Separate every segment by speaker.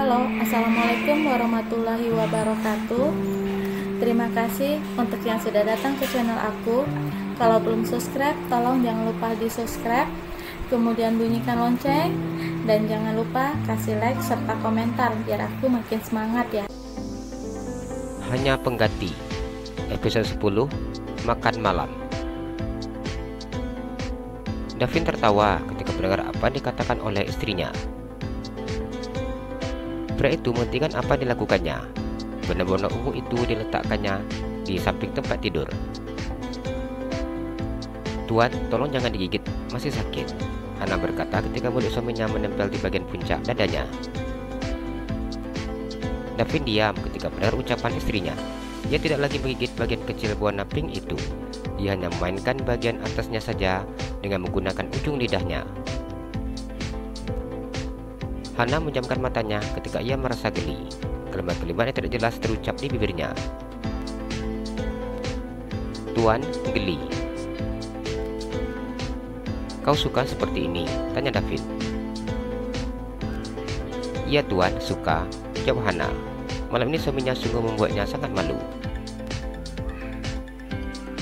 Speaker 1: Halo, Assalamualaikum warahmatullahi wabarakatuh. Terima kasih untuk yang sudah datang ke channel aku. Kalau belum subscribe, tolong jangan lupa di subscribe, kemudian bunyikan lonceng, dan jangan lupa kasih like serta komentar biar aku makin semangat ya.
Speaker 2: Hanya Pengganti, episode 10, Makan Malam. Davin tertawa ketika mendengar apa yang dikatakan oleh istrinya. Pria itu menghentikan apa yang dilakukannya. Benda-benda ungu itu diletakkannya di samping tempat tidur. "Tuan, tolong jangan digigit, masih sakit," Hana berkata ketika mulut suaminya menempel di bagian puncak dadanya. Davin diam ketika mendengar ucapan istrinya. Ia tidak lagi menggigit bagian kecil buah pink itu. Ia hanya memainkan bagian atasnya saja dengan menggunakan ujung lidahnya. Hana menjamkan matanya ketika ia merasa geli. Kalimat-kalimat yang tidak jelas terucap di bibirnya. "Tuan, geli." "Kau suka seperti ini?" tanya Davin. "Iya Tuan, suka," jawab Hana. Malam ini suaminya sungguh membuatnya sangat malu.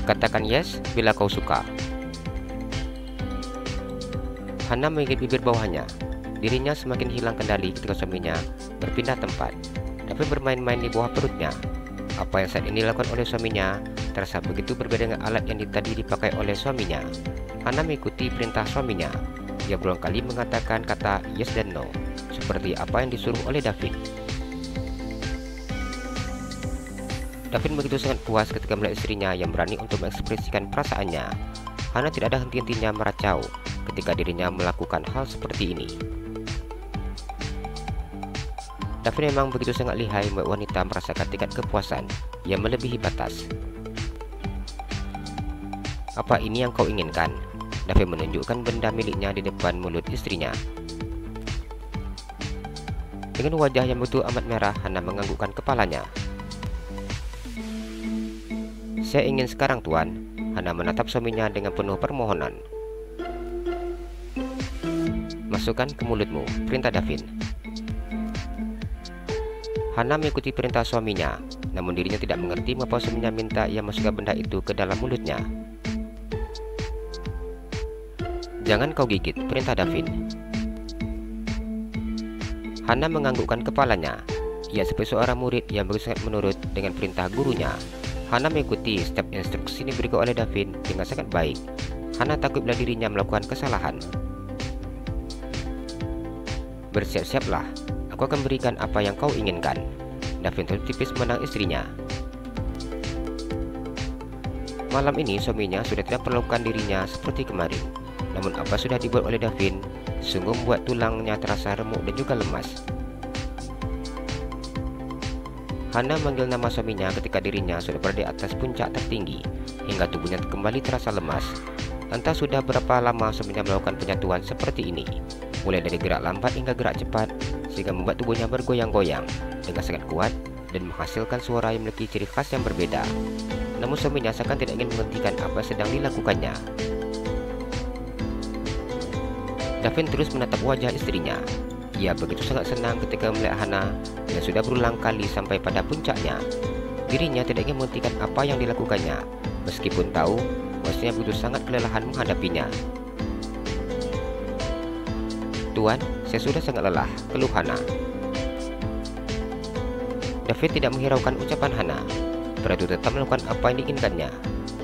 Speaker 2: "Katakan yes bila kau suka." Hana menggigit bibir bawahnya. Dirinya semakin hilang kendali ketika suaminya berpindah tempat. Davin bermain-main di bawah perutnya. Apa yang saat ini dilakukan oleh suaminya terasa begitu berbeda dengan alat yang tadi dipakai oleh suaminya. Hana mengikuti perintah suaminya. Ia berulang kali mengatakan kata yes dan no, seperti apa yang disuruh oleh Davin. Davin begitu sangat puas ketika melihat istrinya yang berani untuk mengekspresikan perasaannya. Hana tidak ada henti-hentinya meracau ketika dirinya melakukan hal seperti ini. Davin memang begitu sangat lihai membuat wanita merasakan tingkat kepuasan yang melebihi batas. "Apa ini yang kau inginkan?" Davin menunjukkan benda miliknya di depan mulut istrinya. Dengan wajah yang begitu amat merah, Hana menganggukkan kepalanya. "Saya ingin sekarang Tuan." Hana menatap suaminya dengan penuh permohonan. "Masukkan ke mulutmu," perintah Davin. Hana mengikuti perintah suaminya, namun dirinya tidak mengerti mengapa suaminya minta ia masukkan benda itu ke dalam mulutnya. "Jangan kau gigit," perintah Davin. Hana menganggukkan kepalanya. Ia seperti seorang murid yang begitu sangat menurut dengan perintah gurunya. Hana mengikuti setiap instruksi yang diberikan oleh Davin dengan sangat baik. Hana takut bila dirinya melakukan kesalahan. "Bersiap-siaplah, aku akan berikan apa yang kau inginkan." Davin tipis memandang istrinya. Malam ini suaminya sudah tidak perlukan dirinya seperti kemarin. Namun apa sudah dibuat oleh Davin sungguh membuat tulangnya terasa remuk dan juga lemas. Hana manggil nama suaminya ketika dirinya sudah berada di atas puncak tertinggi hingga tubuhnya kembali terasa lemas. Entah sudah berapa lama suaminya melakukan penyatuan seperti ini, mulai dari gerak lambat hingga gerak cepat, sehingga membuat tubuhnya bergoyang-goyang dengan sangat kuat dan menghasilkan suara yang memiliki ciri khas yang berbeda. Namun suaminya seakan tidak ingin menghentikan apa yang sedang dilakukannya. Davin terus menatap wajah istrinya. Ia begitu sangat senang ketika melihat Hana yang sudah berulang kali sampai pada puncaknya. Dirinya tidak ingin menghentikan apa yang dilakukannya, meskipun tahu bahwasanya begitu sangat kelelahan menghadapinya. "Tuan, saya sudah sangat lelah," keluh Hana. Davin tidak menghiraukan ucapan Hana. Pria itu tetap melakukan apa yang diinginkannya.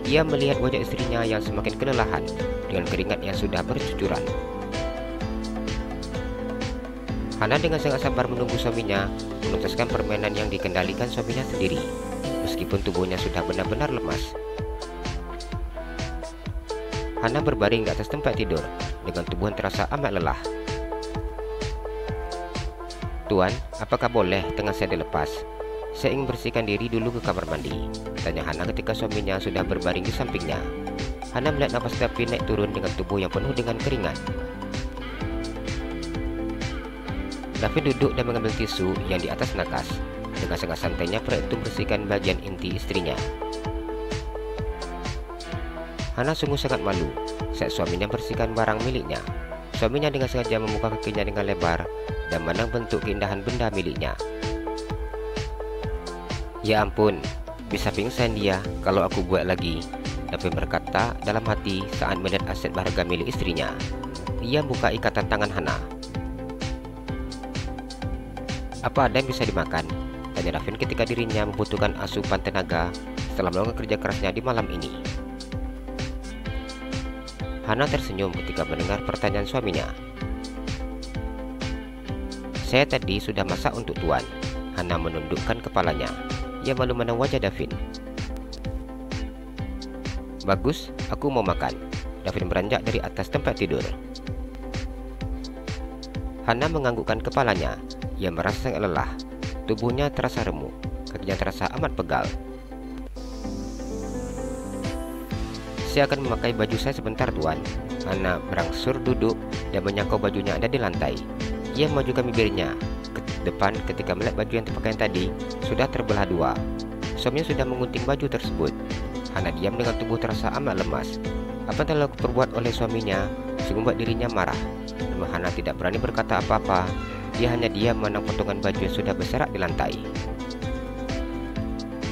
Speaker 2: Ia melihat wajah istrinya yang semakin kelelahan dengan keringat yang sudah bercucuran. Hana dengan sangat sabar menunggu suaminya menuntaskan permainan yang dikendalikan suaminya sendiri, meskipun tubuhnya sudah benar-benar lemas. Hana berbaring di atas tempat tidur dengan tubuh yang terasa amat lelah. "Tuan, apakah boleh tangan saya dilepas? Saya ingin bersihkan diri dulu ke kamar mandi," tanya Hana ketika suaminya sudah berbaring di sampingnya. Hana melihat napas Davin naik turun dengan tubuh yang penuh dengan keringat. Davin duduk dan mengambil tisu yang di atas nakas. Dengan sangat santainya pria itu membersihkan bagian inti istrinya. Hana sungguh sangat malu saat suaminya membersihkan barang miliknya. Suaminya dengan sengaja membuka kakinya dengan lebar dan memandang bentuk keindahan benda miliknya. Ya ampun, bisa pingsan dia kalau aku buat lagi, Davin berkata dalam hati saat melihat aset berharga milik istrinya. Ia buka ikatan tangan Hana. Apa ada yang bisa dimakan? Tanya Davin ketika dirinya membutuhkan asupan tenaga setelah melakukan kerja kerasnya di malam ini. Hana tersenyum ketika mendengar pertanyaan suaminya. Saya tadi sudah masak untuk Tuan. Hana menundukkan kepalanya. Ia malu memandang wajah Davin. Bagus, aku mau makan. Davin beranjak dari atas tempat tidur. Hana menganggukkan kepalanya. Ia merasa sangat lelah. Tubuhnya terasa remuk. Kakinya terasa amat pegal. Saya akan memakai baju saya sebentar, Tuan. Hana berangsur duduk dan menyangkau bajunya ada di lantai. Ia memajukan bibirnya ke depan ketika melihat baju yang terpakaian tadi sudah terbelah dua. Suaminya sudah mengunting baju tersebut. Hana diam dengan tubuh terasa amat lemas. Apa yang telah diperbuat oleh suaminya sehingga membuat dirinya marah. Namun Hana tidak berani berkata apa-apa. Dia hanya diam memandang potongan baju yang sudah berserak di lantai.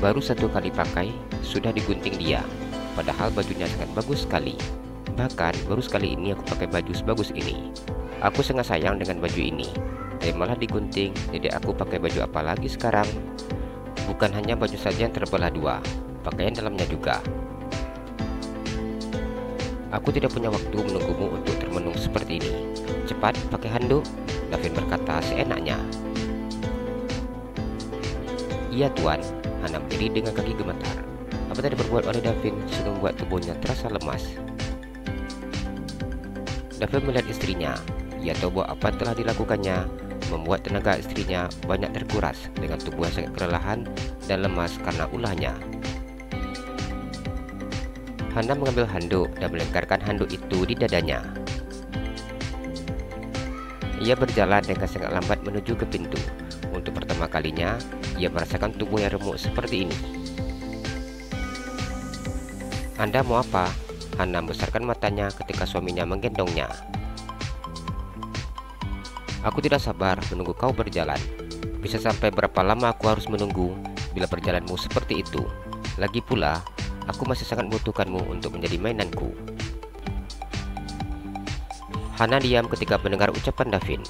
Speaker 2: Baru satu kali pakai sudah digunting dia. Padahal bajunya sangat bagus sekali. Bahkan baru sekali ini aku pakai baju sebagus ini. Aku sangat sayang dengan baju ini, tapi malah digunting. Jadi aku pakai baju apa lagi sekarang? Bukan hanya baju saja yang terbelah dua, pakaian dalamnya juga. Aku tidak punya waktu menunggumu untuk termenung seperti ini. Cepat pakai handuk, Davin berkata seenaknya. Iya Tuan. Hana berdiri dengan kaki gemetar. Apa tadi diperbuat oleh Davin sehingga membuat tubuhnya terasa lemas. Davin melihat istrinya. Ia tahu bahwa apa yang telah dilakukannya membuat tenaga istrinya banyak terkuras dengan tubuh yang sangat kelelahan dan lemas karena ulahnya. Hana mengambil handuk dan melingkarkan handuk itu di dadanya. Ia berjalan dengan sangat lambat menuju ke pintu. Untuk pertama kalinya, ia merasakan tubuh yang remuk seperti ini. Anda mau apa? Hana membesarkan matanya ketika suaminya menggendongnya. Aku tidak sabar menunggu kau berjalan. Bisa sampai berapa lama aku harus menunggu bila perjalananmu seperti itu? Lagi pula, aku masih sangat membutuhkanmu untuk menjadi mainanku. Hana diam ketika mendengar ucapan Davin.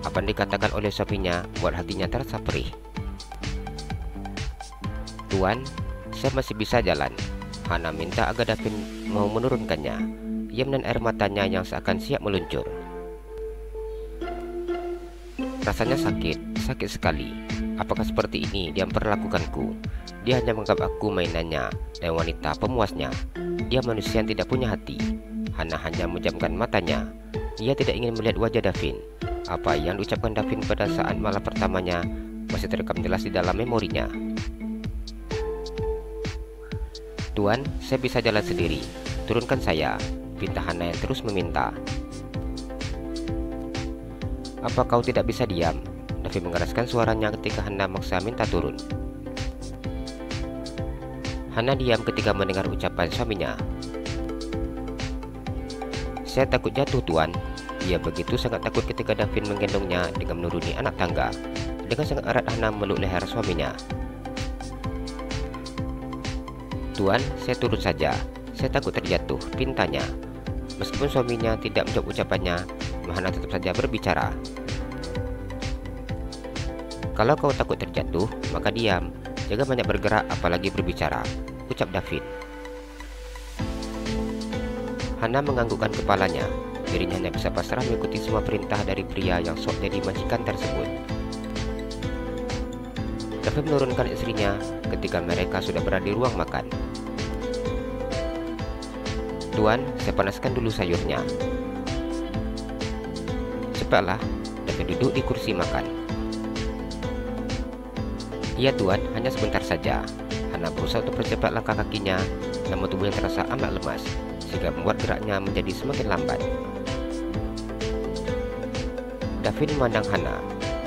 Speaker 2: Apa yang dikatakan oleh suaminya buat hatinya terasa perih. Tuan, saya masih bisa jalan. Hana minta agar Davin mau menurunkannya. Ia menahan air matanya yang seakan siap meluncur. Rasanya sakit sekali. Apakah seperti ini dia memperlakukanku? Dia hanya menganggap aku mainannya dan wanita pemuasnya. Dia manusia yang tidak punya hati. Hana hanya menjamkan matanya. Ia tidak ingin melihat wajah Davin. Apa yang diucapkan Davin pada saat malam pertamanya masih terekam jelas di dalam memorinya. Tuan, saya bisa jalan sendiri. Turunkan saya, pinta Hana yang terus meminta. Apa kau tidak bisa diam? Davin mengeraskan suaranya ketika Hana maksa minta turun. Hana diam ketika mendengar ucapan suaminya. Saya takut jatuh, Tuan. Ia begitu sangat takut ketika Davin menggendongnya dengan menuruni anak tangga. Dengan sangat erat Hana meluk leher suaminya. Tuan, saya turun saja. Saya takut terjatuh, pintanya. Meskipun suaminya tidak menjawab ucapannya, Hana tetap saja berbicara. Kalau kau takut terjatuh, maka diam. Jangan banyak bergerak apalagi berbicara, ucap Davin. Hana menganggukkan kepalanya. Dirinya hanya bisa pasrah mengikuti semua perintah dari pria yang sok jadi majikan tersebut. Davin menurunkan istrinya ketika mereka sudah berada di ruang makan. Tuan, saya panaskan dulu sayurnya. Cepatlah, Davin duduk di kursi makan. Iya Tuan, hanya sebentar saja. Hana berusaha untuk percepat langkah kakinya, namun tubuhnya terasa amat lemas, sehingga membuat geraknya menjadi semakin lambat. Davin memandang Hana.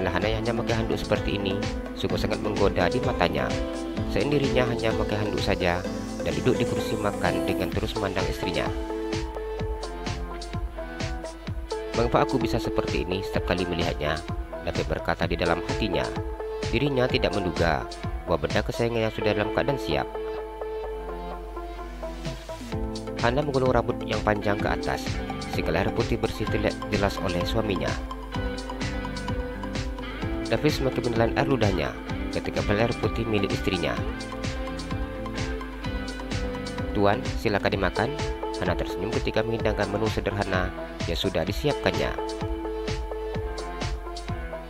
Speaker 2: Hana yang hanya memakai handuk seperti ini sungguh sangat menggoda di matanya. Sendirinya hanya memakai handuk saja dan duduk di kursi makan dengan terus memandang istrinya. Mengapa aku bisa seperti ini setiap kali melihatnya? David berkata di dalam hatinya. Dirinya tidak menduga bahwa benda kesayangannya sudah dalam keadaan siap. Hana menggulung rambut yang panjang ke atas, sehingga air putih bersih terlihat jelas oleh suaminya. David semakin menelan air ludahnya ketika melihat air putih milik istrinya. "Tuan, silakan dimakan." Hana tersenyum ketika menghidangkan menu sederhana yang sudah disiapkannya.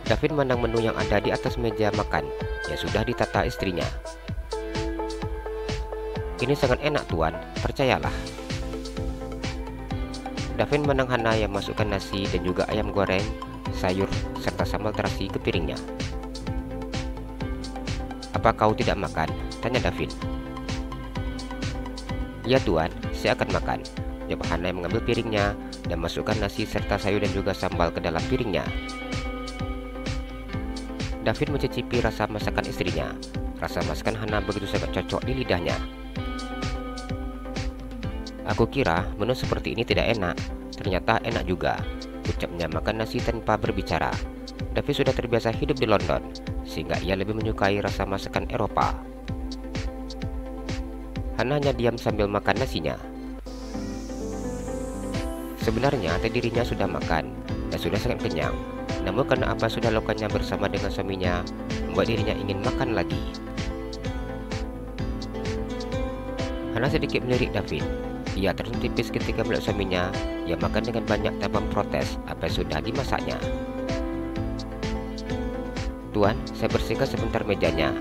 Speaker 2: David memandang menu yang ada di atas meja makan yang sudah ditata istrinya. "Ini sangat enak, Tuan, percayalah." David memandang Hana yang masukkan nasi dan juga ayam goreng, sayur, serta sambal terasi ke piringnya. "Apa kau tidak makan?" tanya David. "Ya Tuan, saya akan makan," jawab Hana yang mengambil piringnya dan masukkan nasi serta sayur dan juga sambal ke dalam piringnya. David mencicipi rasa masakan istrinya. Rasa masakan Hana begitu sangat cocok di lidahnya. "Aku kira menu seperti ini tidak enak, ternyata enak juga," ucapnya makan nasi tanpa berbicara. David sudah terbiasa hidup di London, sehingga ia lebih menyukai rasa masakan Eropa. Hana hanya diam sambil makan nasinya. Sebenarnya tadi dirinya sudah makan dan sudah sangat kenyang. Namun karena apa sudah lakukannya bersama dengan suaminya, membuat dirinya ingin makan lagi. Hana sedikit melirik David. Ia tersenyum tipis ketika melihat suaminya yang makan dengan banyak tanpa memprotes apa yang sudah dimasaknya. "Tuan, saya bersihkan sebentar mejanya.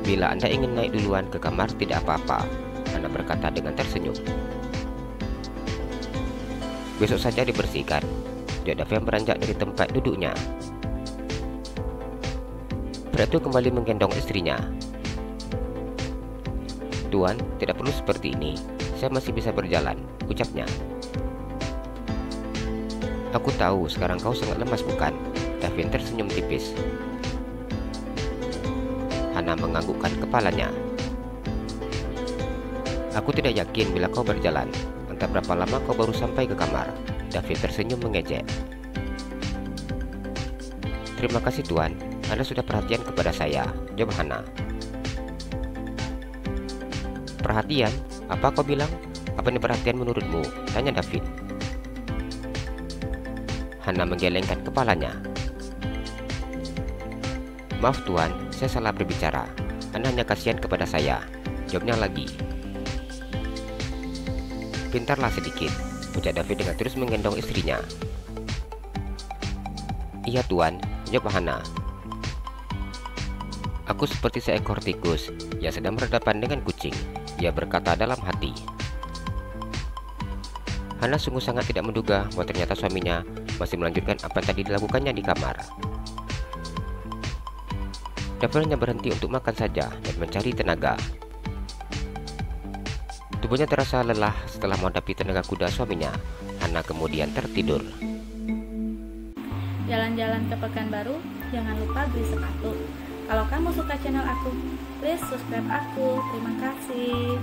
Speaker 2: Bila Anda ingin naik duluan ke kamar, tidak apa-apa," Hana berkata dengan tersenyum. "Besok saja dibersihkan," jawab David beranjak dari tempat duduknya. Pria itu kembali menggendong istrinya. "Tuan, tidak perlu seperti ini. Saya masih bisa berjalan," ucapnya. "Aku tahu sekarang kau sangat lemas, bukan?" David tersenyum tipis. Hana menganggukkan kepalanya. "Aku tidak yakin bila kau berjalan. Entah berapa lama kau baru sampai ke kamar." David tersenyum mengejek. "Terima kasih Tuan, Anda sudah perhatian kepada saya," jawab Hana. "Perhatian? Apa kau bilang? Apa ini perhatian menurutmu?" tanya David. Hana menggelengkan kepalanya. "Maaf Tuan, saya salah berbicara. Anda hanya kasihan kepada saya," jawabnya lagi. "Pintarlah sedikit," ucap David dengan terus menggendong istrinya. "Iya Tuan," jawab Hana. "Aku seperti seekor tikus yang sedang berhadapan dengan kucing," ia berkata dalam hati. Hana sungguh sangat tidak menduga bahwa ternyata suaminya masih melanjutkan apa yang tadi dilakukannya di kamar. David hanya berhenti untuk makan saja dan mencari tenaga. Tubuhnya terasa lelah setelah menghadapi tenaga kuda suaminya. Hana kemudian tertidur.
Speaker 1: Jalan-jalan ke Pekanbaru, jangan lupa beli sepatu. Kalau kamu suka channel aku, please subscribe aku. Terima kasih.